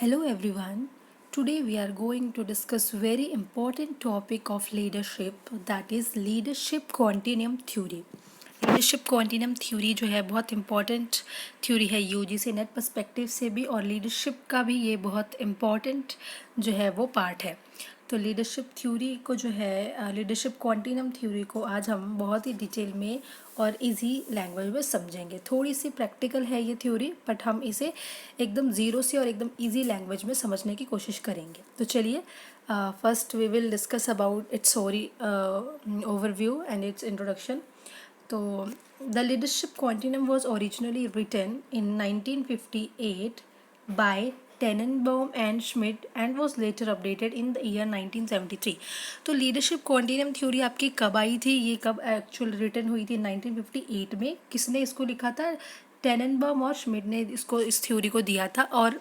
Hello everyone. Today we are going to discuss very important topic of leadership, that is leadership continuum theory. Leadership continuum theory जो है बहुत important theory है UGC NET perspective से भी, और leadership का भी ये बहुत इम्पॉर्टेंट जो है वो पार्ट है। तो लीडरशिप थ्योरी को जो है लीडरशिप क्वांटिनम थ्योरी को आज हम बहुत ही डिटेल में और इजी लैंग्वेज में समझेंगे। थोड़ी सी प्रैक्टिकल है ये थ्योरी, बट हम इसे एकदम ज़ीरो से और एकदम इजी लैंग्वेज में समझने की कोशिश करेंगे। तो चलिए first we will discuss about its sorry overview and its introduction. तो the leadership continuum was originally written in 1958 by Tannenbaum and Schmidt and was later updated in the year 1973। तो leadership continuum theory आपकी कब आई थी, ये कब actual written हुई थी? 1958 में। किसने इसको लिखा था? टेनेनबॉम और श्मिट ने इसको इस थ्योरी को दिया था, और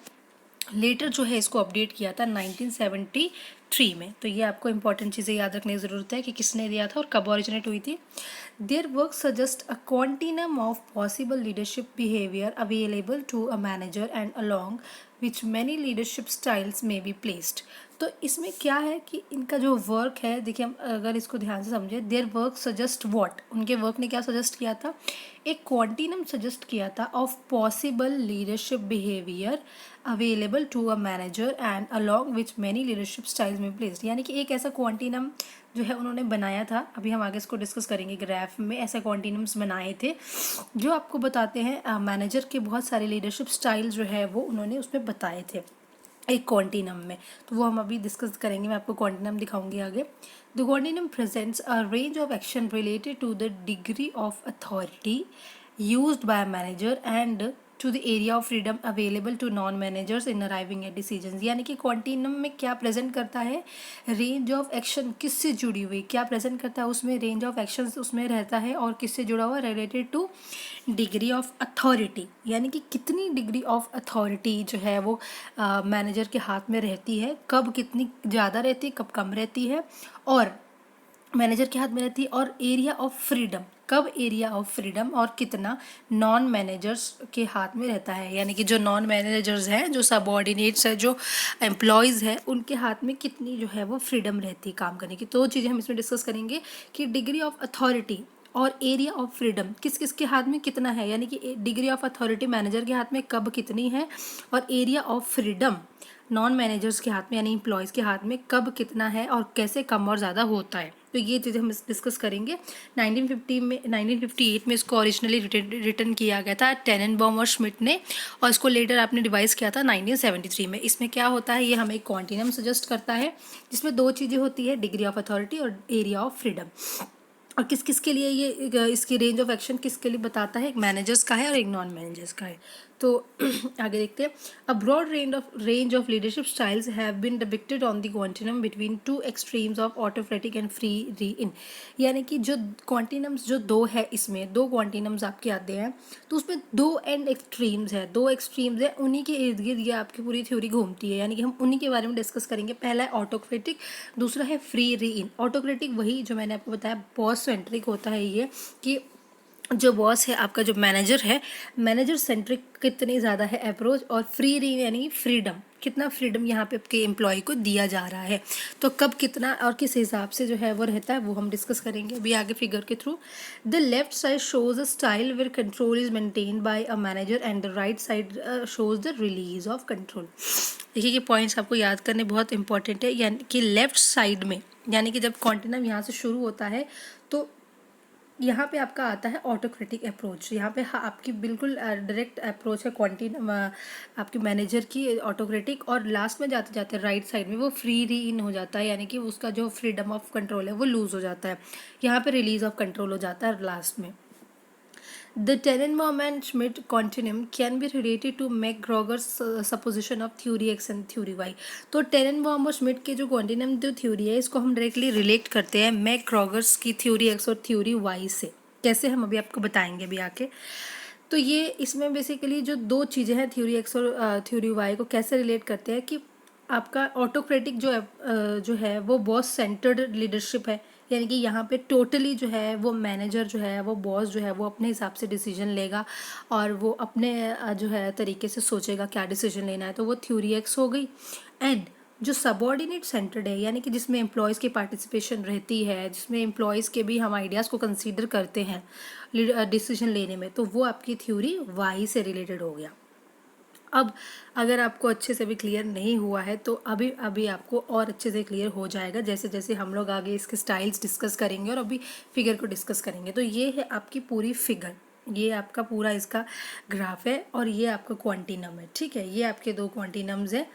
लेटर जो है इसको अपडेट किया था 1973 में। तो ये आपको इंपॉर्टेंट चीज़ें याद रखने की ज़रूरत है कि किसने दिया था और कब ओरिजिनेट हुई थी। Their work suggest a continuum of possible leadership behaviour available to a manager and along which many leadership styles may be placed. तो इसमें क्या है कि इनका जो वर्क है, देखिए हम अगर इसको ध्यान से समझे, देयर वर्क सजेस्ट व्हाट, उनके वर्क ने क्या सजेस्ट किया था? एक क्वांटिनम सजेस्ट किया था of possible leadership behaviour available to a manager and along which many leadership styles में प्लेस्ड। यानी कि एक ऐसा क्वांटिनम जो है उन्होंने बनाया था, अभी हम आगे इसको डिस्कस करेंगे। ग्राफ में ऐसे क्वांटिनम्स बनाए थे जो आपको बताते हैं मैनेजर के बहुत सारे लीडरशिप स्टाइल जो है वो उन्होंने उसमें बताए थे एक क्वांटिनम में। तो वो हम अभी डिस्कस करेंगे, मैं आपको क्वांटिनम दिखाऊंगी आगे। The continuum presents a range of action related to the degree of authority used by a manager and to the area of freedom available to non managers in arriving at decisions। यानी कि Quantinuum में क्या present करता है? Range of action किससे जुड़ी हुई, क्या प्रेजेंट करता है उसमें? रेंज ऑफ एक्शन उसमें रहता है, और किससे जुड़ा हुआ? Related two degree of authority, यानी कि कितनी डिग्री ऑफ अथॉरिटी जो है वो मैनेजर के हाथ में रहती है, कब कितनी ज़्यादा रहती है, कब कम रहती है, और मैनेजर के हाथ में रहती है। और एरिया ऑफ फ्रीडम, कब एरिया ऑफ फ्रीडम और कितना नॉन मैनेजर्स के हाथ में रहता है, यानी कि जो नॉन मैनेजर्स हैं, जो सबऑर्डिनेट्स हैं, जो एम्प्लॉयज़ हैं, उनके हाथ में कितनी जो है वो फ्रीडम रहती है काम करने की। तो चीज़ें हम इसमें डिस्कस करेंगे कि डिग्री ऑफ अथॉरिटी और एरिया ऑफ फ्रीडम किस किस के हाथ में कितना है, यानी कि डिग्री ऑफ अथॉरिटी मैनेजर के हाथ में कब कितनी है, और area of freedom non managers के हाथ में यानी एम्प्लॉयज़ के हाथ में कब कितना है, और कैसे कम और ज़्यादा होता है। तो ये चीज़ें हम डिस्कस करेंगे। 1958 में इसको ओरिजिनली रिटन किया गया था टेनेनबॉम और श्मिट ने, और इसको लेटर आपने डिवाइस किया था 1973 में। इसमें क्या होता है, ये हमें एक क्वांटिनम सजेस्ट करता है जिसमें दो चीज़ें होती है, डिग्री ऑफ अथॉरिटी और एरिया ऑफ फ्रीडम। और किस किस के लिए ये इसकी रेंज ऑफ एक्शन किसके लिए बताता है? एक मैनेजर्स का है और एक नॉन मैनेजर्स का है। तो आगे देखते हैं। A broad range of leadership styles have been depicted on the continuum between two extremes of autocratic and free rein. यानी कि जो क्वांटिनम्स जो दो है, इसमें दो क्वांटिनम्स आपके आते हैं, तो उसमें दो एंड एक्सट्रीम्स है, दो एक्सट्रीम्स है, उन्हीं के इर्द गिर्द ये आपकी पूरी थ्योरी घूमती है। यानी कि हम उन्हीं के बारे में डिस्कस करेंगे। पहला है ऑटोक्रेटिक, दूसरा है फ्री री इन। ऑटोक्रेटिक वही जो मैंने आपको बताया बॉस सेंट्रिक होता है, ये कि जो बॉस है आपका, जो मैनेजर है, मैनेजर सेंट्रिक कितनी ज़्यादा है अप्रोच, और फ्री री यानी फ्रीडम, कितना फ्रीडम यहाँ पे आपके एम्प्लॉय को दिया जा रहा है, तो कब कितना और किस हिसाब से जो है वो रहता है, वो हम डिस्कस करेंगे अभी आगे फिगर के थ्रू। The left side shows a style where control is maintained by a manager and the right side shows the release of control. देखिए ये पॉइंट्स आपको याद करने बहुत इंपॉर्टेंट है। यानी कि लेफ्ट साइड में, यानी कि जब कॉन्टिनम यहाँ से शुरू होता है तो यहाँ पे आपका आता है ऑटोक्रेटिक अप्रोच। यहाँ पे हाँ आपकी बिल्कुल डायरेक्ट अप्रोच है क्वांटिनम आपके मैनेजर की, ऑटोक्रेटिक, और लास्ट में जाते जाते राइट साइड में वो फ्री री इन हो जाता है, यानी कि उसका जो फ्रीडम ऑफ कंट्रोल है वो लूज़ हो जाता है। यहाँ पे रिलीज ऑफ कंट्रोल हो जाता है लास्ट में। The Tenenbaum and Schmidt continuum can be related to McGregor's supposition of theory X and theory Y। तो टेनेनबॉम और श्मिट के जो क्वांटिनम जो थ्योरी है, इसको हम डायरेक्टली रिलेट करते हैं मैकग्रेगर्स की थ्योरी एक्स और थ्योरी वाई से। कैसे, हम अभी आपको बताएंगे अभी आके। तो ये इसमें बेसिकली जो दो चीज़ें हैं, थ्योरी एक्स और थ्योरी वाई को कैसे रिलेट करते हैं कि आपका ऑटोक्रेटिक जो है वो बॉस सेंटर्ड लीडरशिप है, यानी कि यहाँ पे टोटली जो है वो मैनेजर जो है वो बॉस जो है वो अपने हिसाब से डिसीजन लेगा और वो अपने जो है तरीके से सोचेगा क्या डिसीजन लेना है। तो वो थ्योरी एक्स हो गई। एंड जो सबॉर्डिनेट सेंटर्ड है यानी कि जिसमें एम्प्लॉयज़ की पार्टिसिपेशन रहती है, जिसमें एम्प्लॉयज़ के भी हम आइडियाज़ को कंसीडर करते हैं डिसीजन लेने में, तो वो आपकी थ्योरी वाई से रिलेटेड हो गया। अब अगर आपको अच्छे से भी क्लियर नहीं हुआ है तो अभी अभी आपको और अच्छे से क्लियर हो जाएगा जैसे जैसे हम लोग आगे इसके स्टाइल्स डिस्कस करेंगे और अभी फिगर को डिस्कस करेंगे। तो ये है आपकी पूरी फिगर, ये आपका पूरा इसका ग्राफ है और ये आपका क्वांटिनम है, ठीक है। ये आपके दो क्वांटिनम्स है।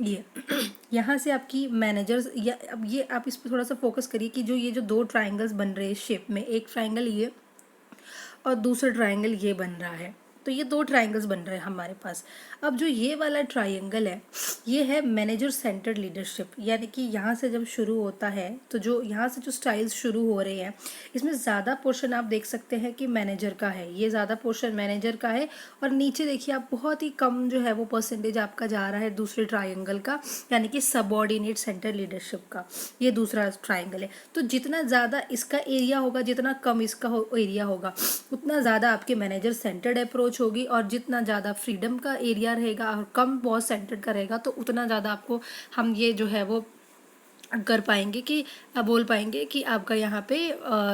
ये यहाँ से आपकी मैनेजर्स या अब ये आप इस पर थोड़ा सा फोकस करिए कि जो ये जो दो ट्राइंगल्स बन रहे हैं शेप में, एक ट्राइंगल ये और दूसरा ट्राइंगल ये बन रहा है, तो ये दो ट्राइंगल्स बन रहे हैं हमारे पास। अब जो ये वाला ट्राइंगल है ये है मैनेजर सेंटर्ड लीडरशिप, यानी कि यहाँ से जब शुरू होता है तो जो यहाँ से जो स्टाइल्स शुरू हो रहे हैं इसमें ज़्यादा पोर्शन आप देख सकते हैं कि मैनेजर का है, ये ज़्यादा पोर्शन मैनेजर का है। और नीचे देखिए आप बहुत ही कम जो है वो परसेंटेज आपका जा रहा है दूसरे ट्राइंगल का, यानी कि सबऑर्डिनेट सेंटर लीडरशिप का, ये दूसरा ट्राइंगल है। तो जितना ज़्यादा इसका एरिया होगा जितना कम इसका एरिया होगा उतना ज़्यादा आपके मैनेजर सेंटर्ड अप्रोच होगी, और जितना ज़्यादा फ्रीडम का एरिया रहेगा और कम बॉस सेंटर्ड का रहेगा तो उतना ज़्यादा आपको हम ये जो है वो कर पाएंगे कि बोल पाएंगे कि आपका यहाँ पे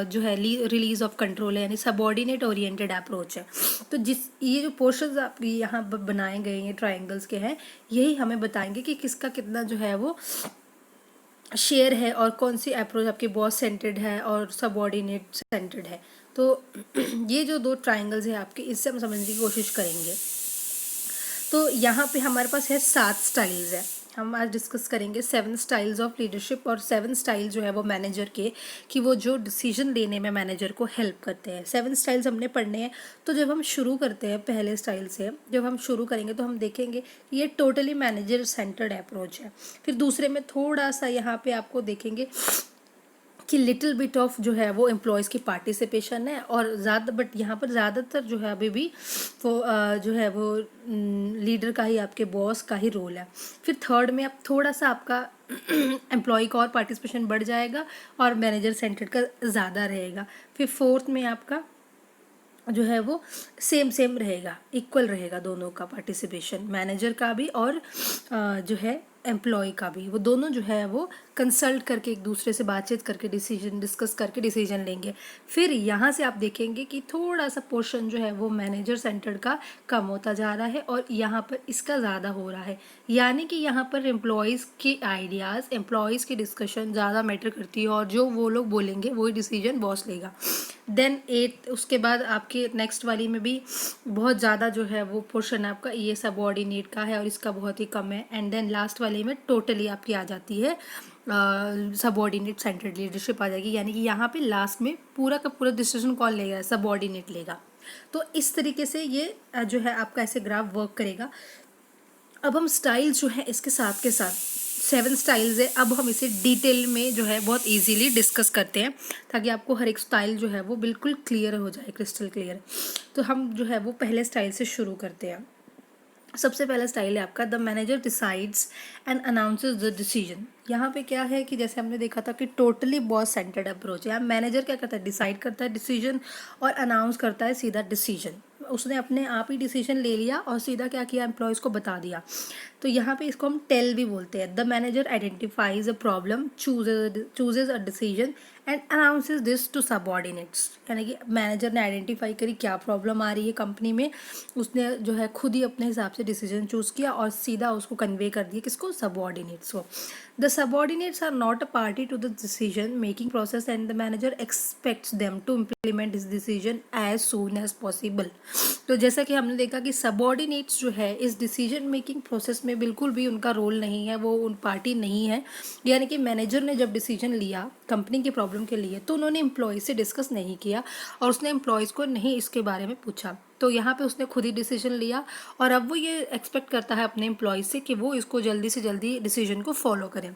जो है रिलीज ऑफ कंट्रोल है, यानी सबऑर्डिनेट ओरिएंटेड अप्रोच है। तो जिस ये जो पोर्शंस आपके यहाँ बनाए गए हैं ट्राइंगल्स के हैं, यही हमें बताएंगे कि किसका कितना जो है वो शेयर है और कौन सी अप्रोच आपके बॉस सेंटर्ड है और सबऑर्डिनेट सेंटर्ड है। तो ये जो दो ट्राइंगल्स हैं आपके, इससे हम समझने की कोशिश करेंगे। तो यहाँ पे हमारे पास है 7 स्टाइल्स है। हम आज डिस्कस करेंगे 7 स्टाइल्स ऑफ लीडरशिप और 7 स्टाइल जो है वो मैनेजर के, कि वो जो डिसीजन लेने में मैनेजर को हेल्प करते हैं। 7 स्टाइल्स हमने पढ़ने हैं। तो जब हम शुरू करते हैं पहले स्टाइल से, जब हम शुरू करेंगे तो हम देखेंगे कि ये टोटली मैनेजर सेंटर्ड अप्रोच है। फिर दूसरे में थोड़ा सा यहाँ पे आपको देखेंगे कि लिटिल बिट ऑफ जो है वो एम्प्लॉयज़ की पार्टिसिपेशन है, और ज़्यादा बट यहाँ पर ज़्यादातर जो है अभी भी वो जो है वो लीडर का ही, आपके बॉस का ही रोल है। फिर थर्ड में अब थोड़ा सा आपका एम्प्लॉय का और पार्टिसिपेशन बढ़ जाएगा और मैनेजर सेंटर्ड का ज़्यादा रहेगा। फिर फोर्थ में आपका जो है वो सेम रहेगा, इक्वल रहेगा दोनों का पार्टिसिपेशन, मैनेजर का भी और जो है एम्प्लॉय का भी। वो दोनों जो है वो कंसल्ट करके एक दूसरे से बातचीत करके डिस्कस करके डिसीजन लेंगे। फिर यहाँ से आप देखेंगे कि थोड़ा सा पोर्शन जो है वो मैनेजर सेंटर्ड का कम होता जा रहा है और यहाँ पर इसका ज़्यादा हो रहा है, यानी कि यहाँ पर एम्प्लॉयज़ के आइडियाज़, एम्प्लॉयज़ की डिस्कशन ज़्यादा मैटर करती है और जो वो लोग बोलेंगे वही डिसीजन बॉस लेगा। देन 8 उसके बाद आपके नेक्स्ट वाली में भी बहुत ज़्यादा जो है वो पोर्शन आपका ये सबऑर्डिनेट का है और इसका बहुत ही कम है। एंड देन लास्ट वाले में टोटली आपकी आ जाती है सबऑर्डिनेट सेंटर्ड लीडरशिप आ जाएगी, यानी कि यहाँ पे लास्ट में पूरा का पूरा डिसीजन कौन लेगा, सबऑर्डिनेट लेगा। तो इस तरीके से ये जो है आपका ऐसे ग्राफ वर्क करेगा। अब हम स्टाइल्स जो है इसके साथ के साथ 7 स्टाइल्स है, अब हम इसे डिटेल में जो है बहुत इजीली डिस्कस करते हैं ताकि आपको हर एक स्टाइल जो है वो बिल्कुल क्लियर हो जाए, क्रिस्टल क्लियर। तो हम जो है वो पहले स्टाइल से शुरू करते हैं। सबसे पहला स्टाइल है आपका the manager decides and announces the decision. यहाँ पे क्या है कि जैसे हमने देखा था कि टोटली बॉस सेंटर्ड अप्रोच है। यहाँ मैनेजर क्या करता है, डिसाइड करता है डिसीजन और अनाउंस करता है सीधा डिसीजन। उसने अपने आप ही डिसीजन ले लिया और सीधा क्या किया, एम्प्लॉयज़ को बता दिया। तो यहाँ पे इसको हम टेल भी बोलते हैं। The manager identifies a problem, chooses a decision and announces this to subordinates, यानी कि मैनेजर ने आइडेंटिफाई करी क्या प्रॉब्लम आ रही है कंपनी में, उसने जो है खुद ही अपने हिसाब से डिसीजन चूज़ किया और सीधा उसको कन्वे कर दिया किसको, सबऑर्डिनेट्स को। The subordinates are not a party to the decision making process and the manager expects them to implement this decision as soon as possible. तो जैसा कि हमने देखा कि सबऑर्डिनेट्स जो है इस डिसीजन मेकिंग प्रोसेस में बिल्कुल भी उनका रोल नहीं है, वो उन पार्टी नहीं है। यानी कि मैनेजर ने जब डिसीजन लिया कंपनी की प्रॉब्लम के लिए तो उन्होंने एम्प्लॉयज़ से डिस्कस नहीं किया और उसने एम्प्लॉयज़ को नहीं इसके बारे में पूछा। तो यहाँ पे उसने खुद ही डिसीजन लिया और अब वो ये एक्सपेक्ट करता है अपने एम्प्लॉयज़ से कि वो इसको जल्दी से जल्दी डिसीजन को फॉलो करें।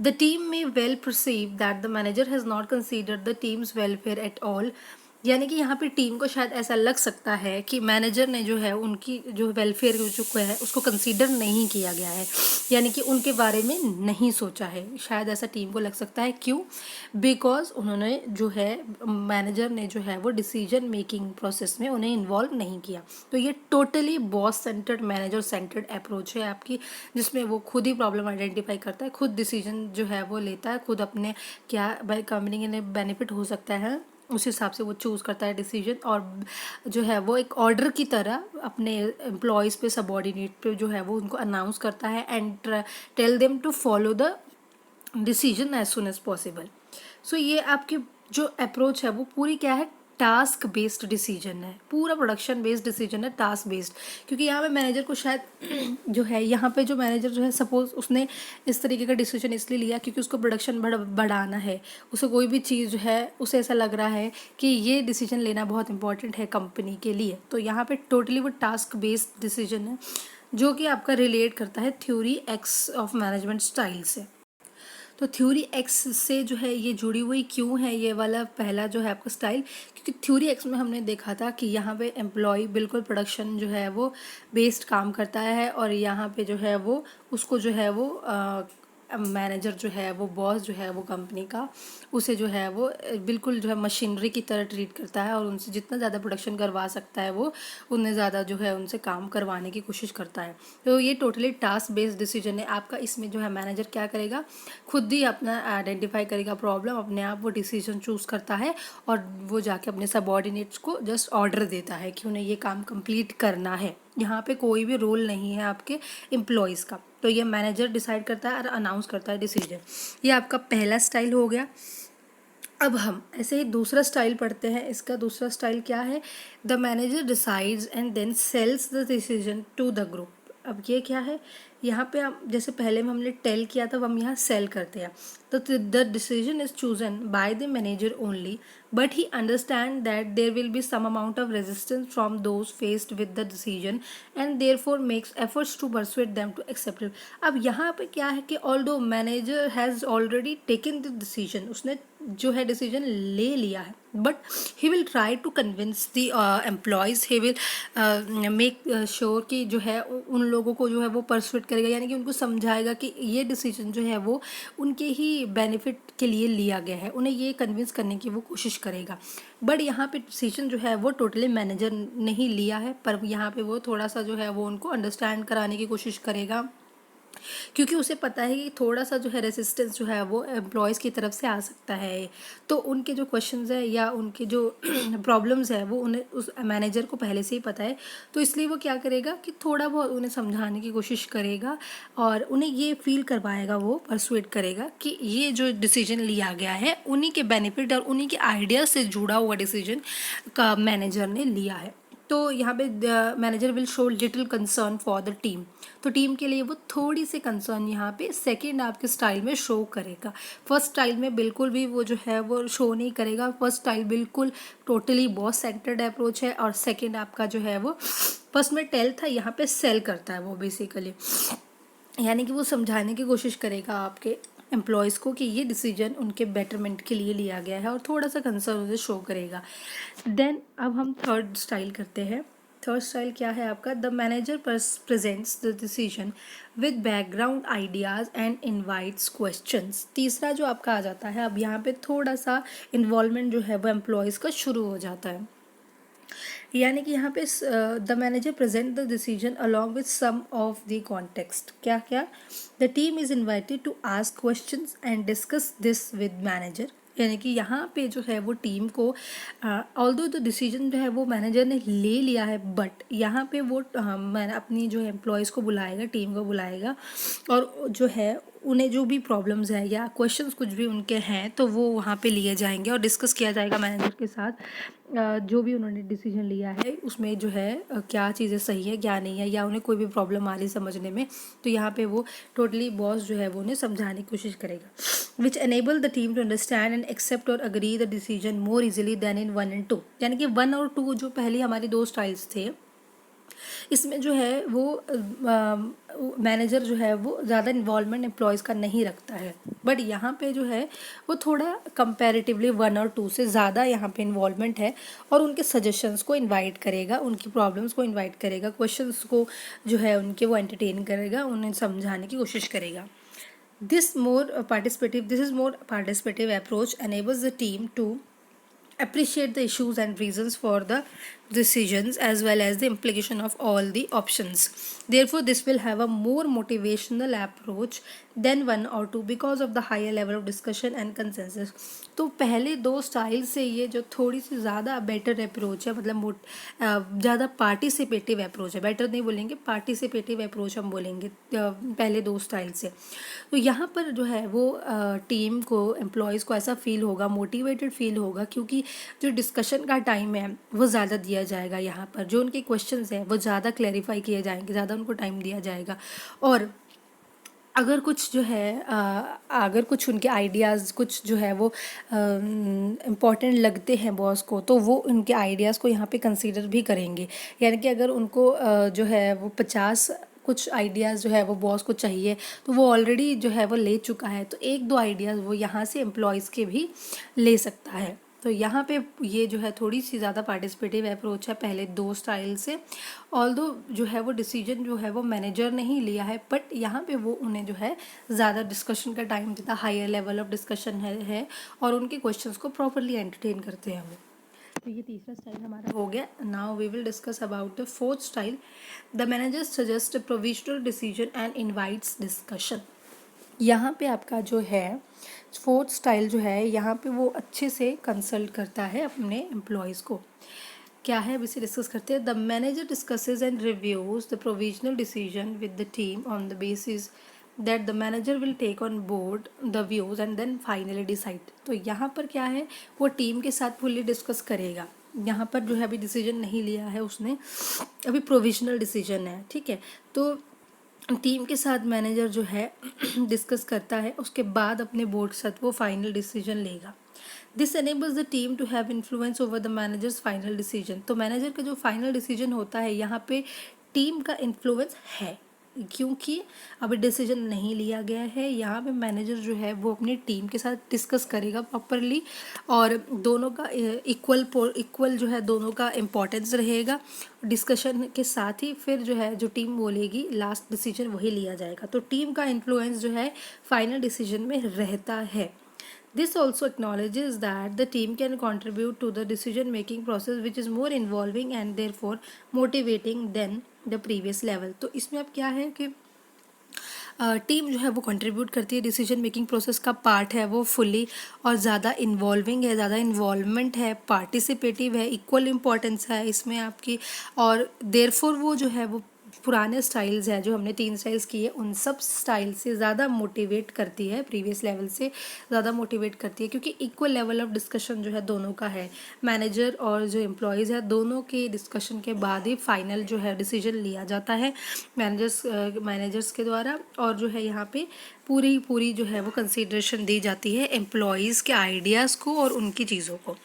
The team may well perceive that the manager has not considered the team's welfare at all, यानी कि यहाँ पे टीम को शायद ऐसा लग सकता है कि मैनेजर ने जो है उनकी जो वेलफेयर जो है उसको कंसीडर नहीं किया गया है, यानी कि उनके बारे में नहीं सोचा है। शायद ऐसा टीम को लग सकता है, क्यों? बिकॉज उन्होंने जो है मैनेजर ने जो है वो डिसीजन मेकिंग प्रोसेस में उन्हें इन्वॉल्व नहीं किया। तो ये totally boss centred manager centred approach है आपकी, जिसमें वो खुद ही प्रॉब्लम आइडेंटिफाई करता है, खुद डिसीजन जो है वो लेता है, खुद अपने क्या कंपनी के बेनिफिट हो सकता है उस हिसाब से वो चूज़ करता है डिसीजन, और जो है वो एक ऑर्डर की तरह अपने एम्प्लॉयज़ पे सबॉर्डिनेट पे जो है वो उनको अनाउंस करता है and tell them to follow the decision as soon as possible. So ये आपकी जो अप्रोच है वो पूरी क्या है, टास्क बेस्ड डिसीजन है, पूरा प्रोडक्शन बेस्ड डिसीजन है, टास्क बेस्ड। क्योंकि यहाँ पे मैनेजर को शायद जो है यहाँ पे जो मैनेजर जो है सपोज उसने इस तरीके का डिसीजन इसलिए लिया क्योंकि उसको प्रोडक्शन बढ़ाना है, उसे कोई भी चीज़ जो है उसे ऐसा लग रहा है कि ये डिसीजन लेना बहुत इंपॉर्टेंट है कंपनी के लिए। तो यहाँ पे टोटली वो टास्क बेस्ड डिसीजन है जो कि आपका रिलेट करता है theory x of management style से। तो थ्योरी एक्स से जो है ये जुड़ी हुई क्यों है ये वाला पहला जो है आपका स्टाइल, क्योंकि थ्योरी एक्स में हमने देखा था कि यहाँ पे एम्प्लॉय बिल्कुल प्रोडक्शन जो है वो बेस्ड काम करता है, और यहाँ पे जो है वो उसको जो है वो मैनेजर जो है वो बॉस जो है वो कंपनी का उसे जो है वो बिल्कुल जो है मशीनरी की तरह ट्रीट करता है, और उनसे जितना ज़्यादा प्रोडक्शन करवा सकता है वो उतने ज़्यादा जो है उनसे काम करवाने की कोशिश करता है। तो ये टोटली टास्क बेस्ड डिसीजन है आपका। इसमें जो है मैनेजर क्या करेगा, खुद ही अपना आइडेंटिफाई करेगा प्रॉब्लम, अपने आप वो डिसीजन चूज़ करता है और वो जाके अपने सबॉर्डिनेट्स को जस्ट ऑर्डर देता है कि उन्हें ये काम कंप्लीट करना है। यहाँ पे कोई भी रोल नहीं है आपके एम्प्लॉयज़ का। तो ये मैनेजर डिसाइड करता है और अनाउंस करता है डिसीजन। ये आपका पहला स्टाइल हो गया। अब हम ऐसे ही दूसरा स्टाइल पढ़ते हैं। इसका दूसरा स्टाइल क्या है, the manager decides and then sells the decision to the group. अब ये क्या है, यहाँ पे हम जैसे पहले में हमने टेल किया था, अब हम यहाँ सेल करते हैं। तो the decision is chosen by the manager only, but he understand that there will be some amount of resistance from those faced with the decision and therefore makes efforts to persuade them to accept it. अब यहाँ पे क्या है कि although manager has already taken the decision, उसने जो है decision ले लिया है, but he will try to convince the employees, he will make sure कि जो है उन लोगों को जो है वो परसुएट करेगा, यानी कि उनको समझाएगा कि ये डिसीजन जो है वो उनके ही बेनिफिट के लिए लिया गया है, उन्हें ये कन्विंस करने की वो कोशिश करेगा। बट यहाँ पे डिसीजन जो है वो टोटली मैनेजर ने ही लिया है, पर यहाँ पे वो थोड़ा सा जो है वो उनको अंडरस्टैंड कराने की कोशिश करेगा, क्योंकि उसे पता है कि थोड़ा सा जो है रेसिस्टेंस जो है वो एम्प्लॉयज़ की तरफ से आ सकता है। तो उनके जो क्वेश्चंस है या उनके जो प्रॉब्लम्स है वो उन्हें उस मैनेजर को पहले से ही पता है। तो इसलिए वो क्या करेगा कि थोड़ा बहुत उन्हें समझाने की कोशिश करेगा और उन्हें ये फील करवाएगा, वो परसुएट करेगा कि ये जो डिसीजन लिया गया है उन्हीं के बेनिफिट और उन्हीं के आइडिया से जुड़ा हुआ डिसीजन का मैनेजर ने लिया है। तो यहाँ पे manager will show little concern for the team. तो टीम के लिए वो थोड़ी सी कंसर्न यहाँ पे सेकंड आपके स्टाइल में शो करेगा। फर्स्ट स्टाइल में बिल्कुल भी वो जो है वो शो नहीं करेगा। फर्स्ट स्टाइल बिल्कुल टोटली बॉस सेंटर्ड अप्रोच है, और सेकंड आपका जो है वो फर्स्ट में टेल था, यहाँ पे सेल करता है वो बेसिकली, यानी कि वो समझाने की कोशिश करेगा आपके एम्प्लॉयज़ को कि ये डिसीजन उनके बेटरमेंट के लिए लिया गया है, और थोड़ा सा कंसर्न उसे शो करेगा। देन अब हम थर्ड स्टाइल करते हैं। थर्ड स्टाइल क्या है आपका, the manager presents the decision with background ideas and invites questions. तीसरा जो आपका आ जाता है, अब यहाँ पे थोड़ा सा इन्वॉल्वमेंट जो है वो एम्प्लॉयज़ का शुरू हो जाता है, यानी कि यहाँ पे the manager present the decision along with some of the context. क्या क्या, the team is invited to ask questions and discuss this with manager. यानी कि यहाँ पे जो है वो टीम को ऑल्दो द डिसीजन जो है वो मैनेजर ने ले लिया है, बट यहाँ पे वो मैंने अपनी जो एम्प्लॉयज़ को बुलाएगा, टीम को बुलाएगा, और जो है उन्हें जो भी प्रॉब्लम्स है या क्वेश्चंस कुछ भी उनके हैं तो वो वहाँ पे लिए जाएंगे और डिस्कस किया जाएगा मैनेजर के साथ। जो भी उन्होंने डिसीजन लिया है उसमें जो है क्या चीज़ें सही है क्या नहीं है, या उन्हें कोई भी प्रॉब्लम आ रही समझने में, तो यहाँ पे वो टोटली बॉस जो है वो उन्हें समझाने की कोशिश करेगा। Which enable the team to understand and accept और agree the decision more easily than in 1 and 2। यानी कि 1 और 2 जो पहले हमारी दो स्टाइल्स थे, इसमें जो है वो मैनेजर जो है वो ज़्यादा इन्वॉल्वमेंट एम्प्लॉयज़ का नहीं रखता है, बट यहाँ पे जो है वो थोड़ा कंपैरेटिवली 1 और 2 से ज़्यादा यहाँ पे इन्वॉल्वमेंट है, और उनके सजेशंस को इनवाइट करेगा, उनकी प्रॉब्लम्स को इनवाइट करेगा, क्वेश्चंस को जो है उनके वो एंटरटेन करेगा, उन्हें समझाने की कोशिश करेगा. This is more participative approach enables the team to appreciate the issues and reasons for the decisions as well as the implication of all the options. Therefore, this will have a more motivational approach than 1 or 2 because of the higher level of discussion and consensus. तो पहले 2 style से ये जो थोड़ी सी ज़्यादा better approach है, मतलब ज़्यादा पार्टिसिपेटिव अप्रोच है, बेटर नहीं बोलेंगे, पार्टिसिपेटिव अप्रोच हम बोलेंगे पहले 2 स्टाइल से. तो यहाँ पर जो है वो टीम को, एम्प्लॉयज़ को ऐसा फील होगा, मोटिवेटेड फील होगा, क्योंकि जो डिस्कशन का टाइम है वो ज़्यादा दिया जाएगा. यहाँ पर जो उनके क्वेश्चंस हैं वो ज़्यादा क्लैरिफाई किए जाएंगे, ज़्यादा उनको टाइम दिया जाएगा. और अगर कुछ जो है अगर कुछ उनके आइडियाज़ कुछ जो है वो इम्पॉर्टेंट लगते हैं बॉस को, तो वो उनके आइडियाज़ को यहाँ पे कंसीडर भी करेंगे. यानी कि अगर उनको जो है वो 50 कुछ आइडियाज़ जो है वो बॉस को चाहिए, तो वो ऑलरेडी जो है वो ले चुका है, तो 1-2 आइडियाज़ वो यहाँ से एम्प्लॉयज़ के भी ले सकता है. तो यहाँ पे ये जो है थोड़ी सी ज़्यादा पार्टिसिपेटिव अप्रोच है पहले 2 स्टाइल से. ऑल्दो जो है वो डिसीजन जो है वो मैनेजर ने ही लिया है, बट यहाँ पे वो उन्हें जो है ज़्यादा डिस्कशन का टाइम देता, हायर लेवल ऑफ डिस्कशन है और उनके क्वेश्चंस को प्रॉपरली एंटरटेन करते हैं वो. तो ये तीसरा स्टाइल हमारा हो गया. Now we will discuss about the 4th style. The manager suggest a provisional decision and invites discussion. यहाँ पे आपका जो है 4th स्टाइल जो है, यहाँ पे वो अच्छे से कंसल्ट करता है अपने एम्प्लॉयज़ को. क्या है, अब इसे डिस्कस करते हैं. The manager discusses and reviews the provisional decision with the team on the basis that the manager will take on board the views and then finally decide. तो यहाँ पर क्या है, वो टीम के साथ फुल्ली डिस्कस करेगा. यहाँ पर जो है अभी डिसीजन नहीं लिया है उसने, अभी प्रोविजनल डिसीजन है, ठीक है. तो टीम के साथ मैनेजर जो है डिस्कस करता है, उसके बाद अपने बोर्ड के साथ वो फाइनल डिसीजन लेगा. This enables the team to have influence over the manager's final decision. तो मैनेजर का जो फाइनल डिसीजन होता है, यहाँ पे टीम का इन्फ्लुएंस है, क्योंकि अभी डिसीजन नहीं लिया गया है. यहाँ पे मैनेजर जो है वो अपनी टीम के साथ डिस्कस करेगा प्रॉपरली, और दोनों का इक्वल जो है दोनों का इम्पोर्टेंस रहेगा. डिस्कशन के साथ ही फिर जो है जो टीम बोलेगी लास्ट डिसीजन वही लिया जाएगा. तो टीम का इन्फ्लुएंस जो है फाइनल डिसीजन में रहता है. This also acknowledges that the team can contribute to the decision making process which is more involving and therefore motivating than the previous level. तो इसमें अब क्या है कि टीम जो है वो कंट्रीब्यूट करती है, डिसीजन मेकिंग प्रोसेस का पार्ट है वो फुली, और ज़्यादा इन्वॉल्विंग है, ज़्यादा इन्वॉल्वमेंट है, पार्टिसिपेटिव है, इक्वल इम्पोर्टेंस है इसमें आपकी. और देयरफॉर वो जो है वो पुराने स्टाइल्स हैं जो हमने 3 स्टाइल्स किए, उन सब स्टाइल से ज़्यादा मोटिवेट करती है, प्रीवियस लेवल से ज़्यादा मोटिवेट करती है, क्योंकि इक्वल लेवल ऑफ डिस्कशन जो है दोनों का है. मैनेजर और जो एम्प्लॉयज़ है दोनों के डिस्कशन के बाद ही फाइनल जो है डिसीजन लिया जाता है मैनेजर्स के द्वारा. और जो है यहाँ पे पूरी जो है वो कंसीडरेशन दी जाती है एम्प्लॉयज़ के आइडियाज़ को और उनकी चीज़ों को.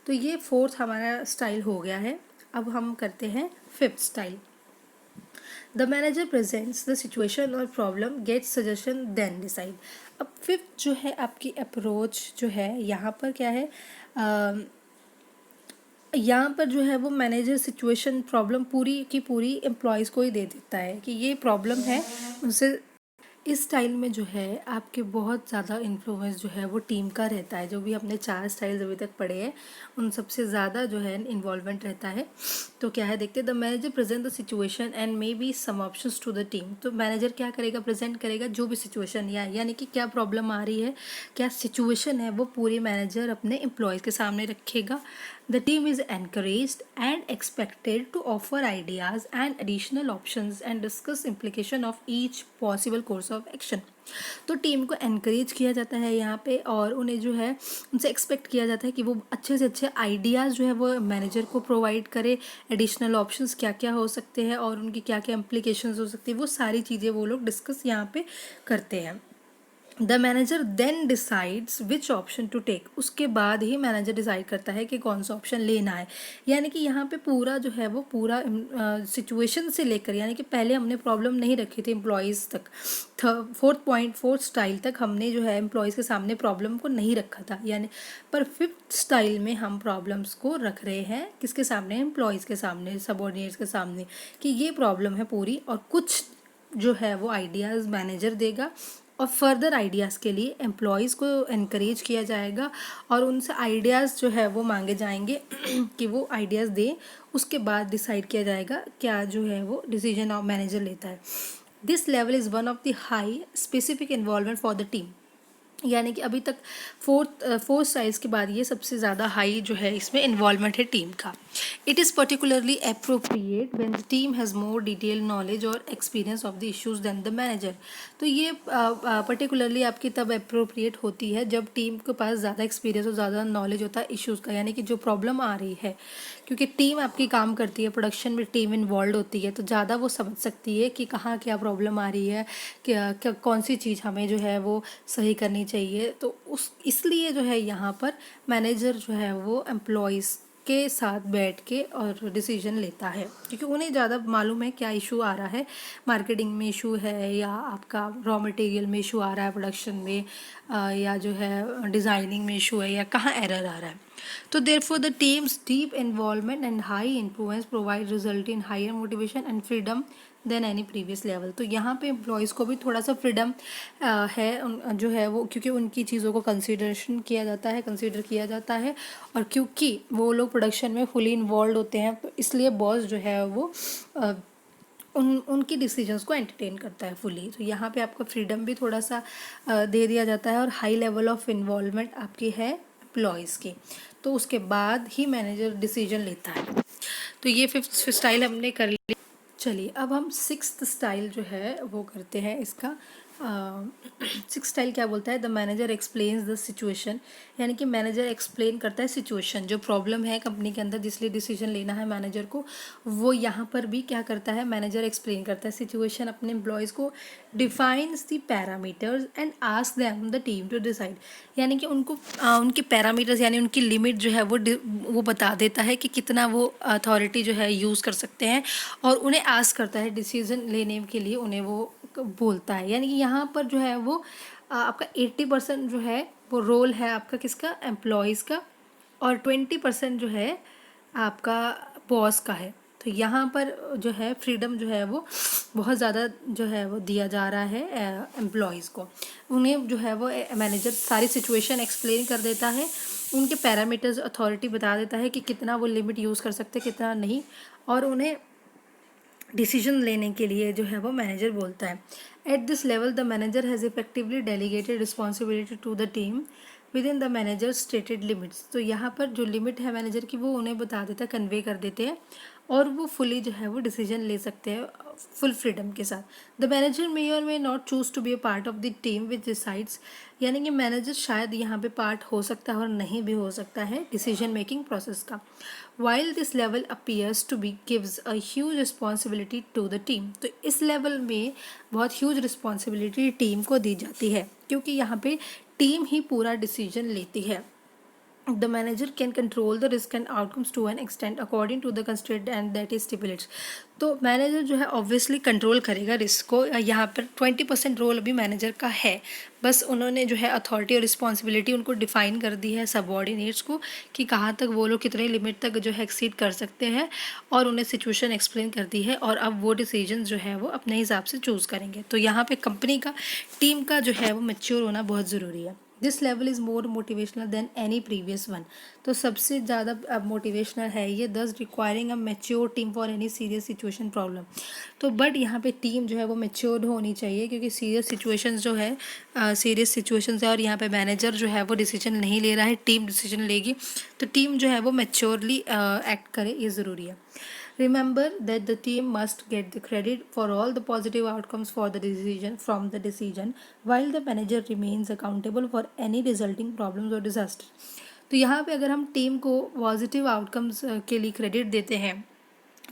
तो ये 4th हमारा स्टाइल हो गया है. अब हम करते हैं 5th style. The manager presents the situation और problem, get suggestion then decide. अब 5th जो है आपकी अप्रोच जो है, यहाँ पर क्या है, यहाँ पर जो है वो मैनेजर सिचुएशन प्रॉब्लम पूरी की पूरी एम्प्लॉयज़ को ही दे देता है कि ये प्रॉब्लम है उनसे. इस स्टाइल में जो है आपके बहुत ज़्यादा इन्फ्लुएंस जो है वो टीम का रहता है. जो भी हमने 4 स्टाइल्स अभी तक पढ़े हैं उन सबसे ज़्यादा जो है इन्वॉल्वमेंट रहता है. तो क्या है देखते हैं. The manager present the situation and may be some options to the team. तो मैनेजर क्या करेगा, प्रेजेंट करेगा जो भी सिचुएशन यानी कि क्या प्रॉब्लम आ रही है, क्या सिचुएशन है, वो पूरी मैनेजर अपने एम्प्लॉयज़ के सामने रखेगा. The team is encouraged and expected to offer ideas and additional options and discuss implication of each possible course of action. तो टीम को encourage किया जाता है यहाँ पे, और उन्हें जो है उनसे एक्सपेक्ट किया जाता है कि वो अच्छे से अच्छे आइडियाज़ जो है वो मैनेजर को प्रोवाइड करे. एडिशनल ऑप्शंस क्या क्या हो सकते हैं और उनकी क्या क्या इम्प्लीकेशंस हो सकती है, वो सारी चीज़ें वो लोग डिस्कस यहाँ पे करते हैं. The manager then decides which option to take, उसके बाद ही मैनेजर डिसाइड करता है कि कौन सा ऑप्शन लेना है। यानी कि यहाँ पे पूरा जो है वो पूरा सिचुएशन से लेकर, यानी कि पहले हमने प्रॉब्लम नहीं रखी थी एम्प्लॉयज़ तक, फोर्थ स्टाइल तक हमने जो है एम्प्लॉयज़ के सामने प्रॉब्लम को नहीं रखा था, यानी पर फिफ्थ स्टाइल में हम प्रॉब्लम्स को रख रहे हैं किसके सामने, एम्प्लॉयज़ के सामने, सबऑर्डिनेट्स के सामने, कि ये प्रॉब्लम है पूरी, और कुछ जो है वो आइडियाज़ मैनेजर देगा और फर्दर आइडियाज़ के लिए एम्प्लॉयज़ को इनक्रेज किया जाएगा और उनसे आइडियाज़ जो है वो मांगे जाएंगे कि वो आइडियाज़ दें। उसके बाद डिसाइड किया जाएगा क्या जो है वो डिसीजन ऑफ मैनेजर लेता है। This level is one of the high specific involvement for the team, यानी कि अभी तक फोर्थ साइज के बाद ये सबसे ज़्यादा हाई जो है इसमें इन्वॉल्वमेंट है टीम का। It is particularly appropriate when the team has more detail knowledge और experience of the issues than the manager. तो ये पर्टिकुलरली आपकी तब अप्रोप्रिएट होती है जब टीम के पास ज़्यादा एक्सपीरियंस और ज़्यादा नॉलेज होता है इश्यूज़ का, यानी कि जो प्रॉब्लम आ रही है, क्योंकि टीम आपकी काम करती है, प्रोडक्शन में टीम इन्वॉल्व होती है, तो ज़्यादा वो समझ सकती है कि कहाँ क्या प्रॉब्लम आ रही है, क्या कौन सी चीज़ हमें जो है वो सही करनी चाहिए। तो उस इसलिए जो है यहाँ पर मैनेजर जो है वो एम्प्लॉयज़ के साथ बैठ के और डिसीजन लेता है, क्योंकि उन्हें ज़्यादा मालूम है क्या इशू आ रहा है, मार्केटिंग में इशू है या आपका रॉ मटेरियल में इशू आ रहा है, प्रोडक्शन में या जो है डिज़ाइनिंग में इशू है, या कहाँ एरर आ रहा है। तो therefore the team's deep involvement and high influence provide result in higher motivation and freedom than any previous level. तो यहाँ पे एम्प्लॉयज़ को भी थोड़ा सा फ्रीडम है जो है वो, क्योंकि उनकी चीज़ों को कंसीडर किया जाता है और क्योंकि वो लोग प्रोडक्शन में फुली इन्वॉल्व होते हैं, तो इसलिए बॉस जो है वो उनकी डिसीजंस को एंटरटेन करता है फुली। तो यहाँ पे आपको फ्रीडम भी थोड़ा सा दे दिया जाता है और हाई लेवल ऑफ इन्वॉल्वमेंट आपकी है एम्प्लॉयज़ की, तो उसके बाद ही मैनेजर डिसीजन लेता है। तो ये फिफ्थ स्टाइल हमने कर ली। चलिए अब हम सिक्स्थ स्टाइल जो है वो करते हैं इसका। सिक्स स्टाइल क्या बोलता है, the manager explains the situation, यानी कि मैनेजर एक्सप्लेन करता है सिचुएशन, जो प्रॉब्लम है कंपनी के अंदर जिसलिए डिसीजन लेना है मैनेजर को, वो यहाँ पर भी क्या करता है, मैनेजर एक्सप्लेन करता है सिचुएशन अपने एम्प्लॉयज़ को, defines the parameters and ask them the team to decide, यानी कि उनको उनके पैरामीटर्स यानी उनकी लिमिट जो है वो बता देता है कि कितना वो अथॉरिटी जो है यूज़ कर सकते हैं, और उन्हें आस्क करता है डिसीजन लेने के लिए, उन्हें वो बोलता है। यानी कि यहाँ पर जो है वो आपका 80% जो है वो रोल है आपका किसका, एम्प्लॉयज़ का, और 20% जो है आपका बॉस का है। तो यहाँ पर जो है फ्रीडम जो है वो बहुत ज़्यादा जो है वो दिया जा रहा है एम्प्लॉयज़ को। उन्हें जो है वो मैनेजर सारी सिचुएशन एक्सप्लेन कर देता है, उनके पैरामीटर्स अथॉरिटी बता देता है कि कितना वो लिमिट यूज़ कर सकते हैं कितना नहीं, और उन्हें डिसीजन लेने के लिए जो है वो मैनेजर बोलता है। At this level the manager has effectively delegated responsibility to the team within the manager stated limits. तो यहाँ पर जो लिमिट है मैनेजर की वो उन्हें बता देता है, कन्वे कर देते हैं, और वो फुली जो है वो डिसीजन ले सकते हैं फुल फ्रीडम के साथ। The manager may or may not choose to be a part of the team which decides, यानी कि मैनेजर शायद यहाँ पे पार्ट हो सकता है और नहीं भी हो सकता है डिसीजन मेकिंग प्रोसेस का। While this level appears to be gives a huge responsibility to the team, तो इस लेवल में बहुत ह्यूज रिस्पॉन्सिबिलिटी टीम को दी जाती है, क्योंकि यहाँ पे टीम ही पूरा डिसीजन लेती है। The manager can control the risk and outcomes to an extent according to the constraint and that is stipulates। तो मैनेजर जो है ऑब्वियसली कंट्रोल करेगा रिस्क को। यहाँ पर 20% रोल अभी मैनेजर का है, बस उन्होंने जो है अथॉरिटी और रिस्पॉन्सिबिलिटी उनको डिफाइन कर दी है सबऑर्डिनेट्स को कि कहाँ तक वो लोग कितने लिमिट तक जो है एक्सीड कर सकते हैं, और उन्हें सिचुएशन एक्सप्लेन कर दी है, और अब वो डिसीजन जो है वो अपने हिसाब से चूज़ करेंगे। तो यहाँ पे कंपनी का टीम का जो है वो मैच्योर होना बहुत ज़रूरी है। This level is more motivational than any previous one, तो सबसे ज़्यादा अब मोटिवेशनल है ये, thus requiring a mature team for any serious situation problem. तो बट यहाँ पे टीम जो है वो मैच्योर होनी चाहिए, क्योंकि सीरियस सिचुएशंस जो है सीरियस सिचुएशंस है, और यहाँ पे मैनेजर जो है वो डिसीजन नहीं ले रहा है, टीम डिसीजन लेगी, तो टीम जो है वो मैच्योरली एक्ट करे, ये ज़रूरी है। Remember that the team must get the credit for all the positive outcomes for the decision, while the manager remains accountable for any resulting problems or disaster। तो यहाँ पे अगर हम टीम को पॉजिटिव आउटकम्स के लिए क्रेडिट देते हैं,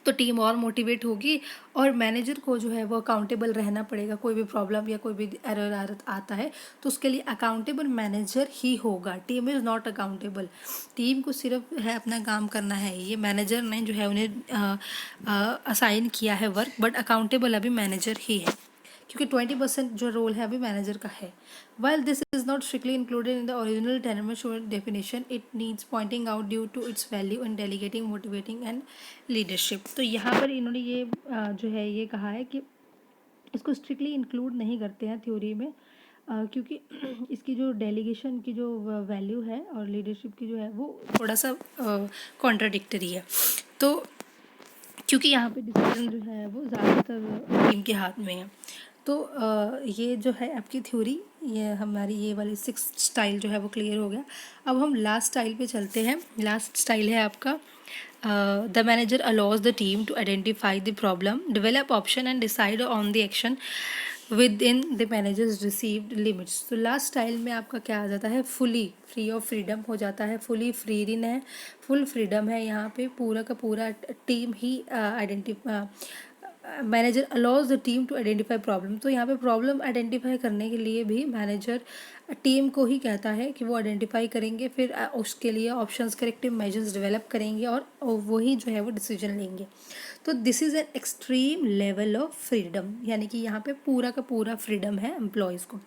तो टीम और मोटिवेट होगी और मैनेजर को जो है वो अकाउंटेबल रहना पड़ेगा। कोई भी प्रॉब्लम या कोई भी एरर आता है तो उसके लिए अकाउंटेबल मैनेजर ही होगा। Team is not accountable. Team को सिर्फ है अपना काम करना है, ये मैनेजर ने जो है उन्हें असाइन किया है वर्क, बट अकाउंटेबल अभी मैनेजर ही है, क्योंकि 20% जो रोल है अभी मैनेजर का है। While this is not strictly included in the original Tenorship definition, it needs pointing out due to its value in delegating, motivating and leadership. तो यहाँ पर इन्होंने ये जो है ये कहा है कि इसको स्ट्रिक्टली इंक्लूड नहीं करते हैं थ्योरी में, क्योंकि इसकी जो डेलीगेशन की जो वैल्यू है और लीडरशिप की जो है वो थोड़ा सा कॉन्ट्राडिक्टरी है। तो क्योंकि यहाँ पे डिसीजन जो है वो ज़्यादातर टीम के हाथ में है। तो ये जो है आपकी थ्योरी, ये हमारी ये वाली 6 स्टाइल जो है वो क्लियर हो गया। अब हम लास्ट स्टाइल पे चलते हैं। लास्ट स्टाइल है आपका the manager allows the team to identify the problem, develop option and decide on the action within the manager's received limits. तो लास्ट स्टाइल में आपका क्या आ जाता है, फुली फ्री ऑफ फ्रीडम हो जाता है। फुली फ्रीडम है, फुल फ्रीडम है यहाँ पे, पूरा का पूरा टीम ही manager allows the team to identify problem. तो यहाँ पे प्रॉब्लम आइडेंटिफाई करने के लिए भी मैनेजर टीम को ही कहता है कि वो आइडेंटिफाई करेंगे, फिर उसके लिए ऑप्शंस, करेक्टिव मेजर्स डेवलप करेंगे और वही जो है वो डिसीजन लेंगे। तो this is an extreme level of freedom, यानी कि यहाँ पे पूरा का पूरा फ्रीडम है एम्प्लॉयज़ को,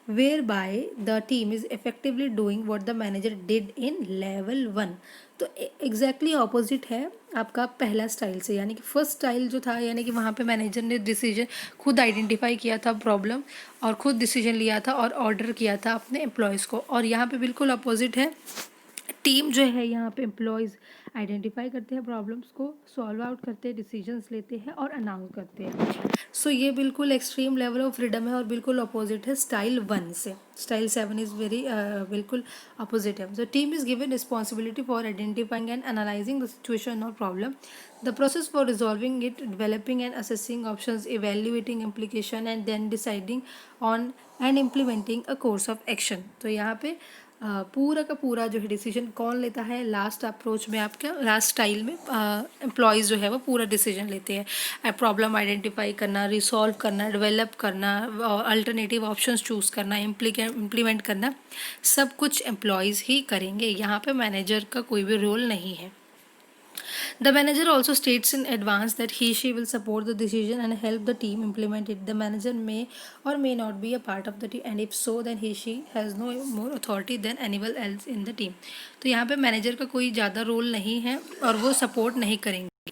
whereby the team is effectively doing what the manager did in level 1। तो एग्जैक्टली ऑपोजिट है आपका पहला स्टाइल से, यानी कि फर्स्ट स्टाइल जो था, यानी कि वहाँ पे मैनेजर ने डिसीजन खुद आइडेंटिफाई किया था प्रॉब्लम और खुद डिसीजन लिया था और ऑर्डर किया था अपने एम्प्लॉयज़ को, और यहाँ पे बिल्कुल अपोजिट है। टीम जो है यहाँ पे एम्प्लॉयज़ आइडेंटिफाई करते हैं प्रॉब्लम्स को, सॉल्व आउट करते हैं, डिसीजंस लेते हैं और अनाउंस करते हैं। सो ये बिल्कुल एक्सट्रीम लेवल ऑफ फ्रीडम है और बिल्कुल अपोजिट है स्टाइल 1 से। स्टाइल 7 इज़ वेरी बिल्कुल अपोजिट है। So team is given responsibility for identifying and analysing the situation और problem, the process for resolving it, developing and assessing options, evaluating implication and then deciding on and implementing a course of action। तो यहाँ पे पूरा का पूरा जो है decision कौन लेता है, लास्ट अप्रोच में आपका लास्ट स्टाइल में एम्प्लॉयज़ जो है वो पूरा डिसीजन लेते हैं। प्रॉब्लम आइडेंटिफाई करना, रिसॉल्व करना, डेवलप करना, अल्टरनेटिव ऑप्शंस चूज़ करना, इम्प्लीमेंट करना, सब कुछ एम्प्लॉयज़ ही करेंगे। यहाँ पे मैनेजर का कोई भी रोल नहीं है। The manager also states in advance that he/she will support the decision and help the team implement it. The manager may or may not be a part of the team, and if so, then he/she has no more authority than anyone else in the team. तो यहाँ पे manager का कोई ज़्यादा role नहीं है और वो सपोर्ट नहीं करेंगे।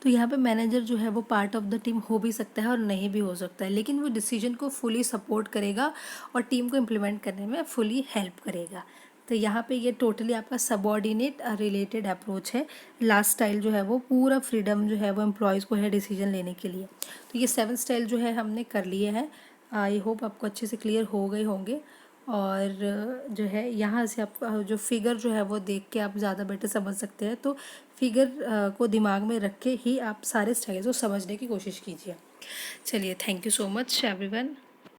तो यहाँ पे मैनेजर जो है वो पार्ट ऑफ द टीम हो भी सकता है और नहीं भी हो सकता है, लेकिन वो डिसीजन को फुली सपोर्ट करेगा और टीम को इम्प्लीमेंट करने में फुली हेल्प करेगा। तो यहाँ पे ये टोटली आपका सबऑर्डिनेट रिलेटेड अप्रोच है। लास्ट स्टाइल जो है वो पूरा फ्रीडम जो है वो एम्प्लॉयज़ को है डिसीजन लेने के लिए। तो ये 7 स्टाइल जो है हमने कर लिए हैं। आई होप आपको अच्छे से क्लियर हो गए होंगे, और जो है यहाँ से आप जो फिगर जो है वो देख के आप ज़्यादा बेटर समझ सकते हैं। तो फिगर को दिमाग में रख के ही आप सारे स्टाइल को समझने की कोशिश कीजिए। चलिए, thank you so much everyone.